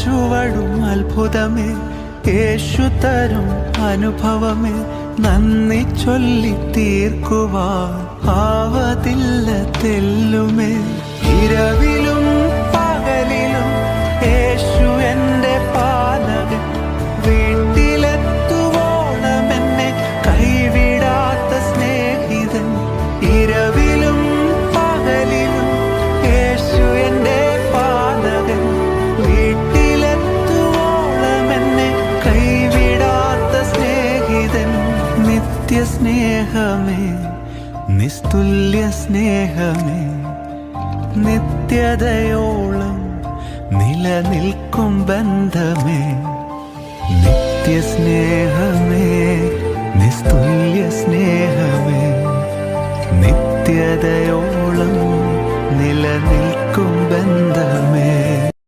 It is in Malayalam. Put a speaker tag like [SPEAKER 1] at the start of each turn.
[SPEAKER 1] ചുവടും അത്ഭുതമേ, യേശു തരും അനുഭവമേ, നന്ദി ചൊല്ലി തീർക്കുവാൻ ആവതില്ല തെല്ലുമേ. ഇരവിലും പകലിലും യേശു എൻ്റെ പാലകൻ, വീട്ടിലെത്തുവോളം എന്നെ കൈവിടാത്ത സ്നേഹിതൻ. ഇരവിലും പകലിലും യേശു എൻ്റെ പാലകൻ, വീട്ടിലെത്തുവോളം എന്നെ കൈവിടാത്ത സ്നേഹിതൻ. നിത്യസ്നേഹമേ, നിസ്തുല്യ സ്നേഹമേ, നിത്യതയോളം നിലനിൽക്കും ബന്ധമേ. നിത്യസ്നേഹമേ, നിസ്തുല്യ സ്നേഹമേ, നിത്യതയോളം നിലനിൽക്കും ബന്ധമേ.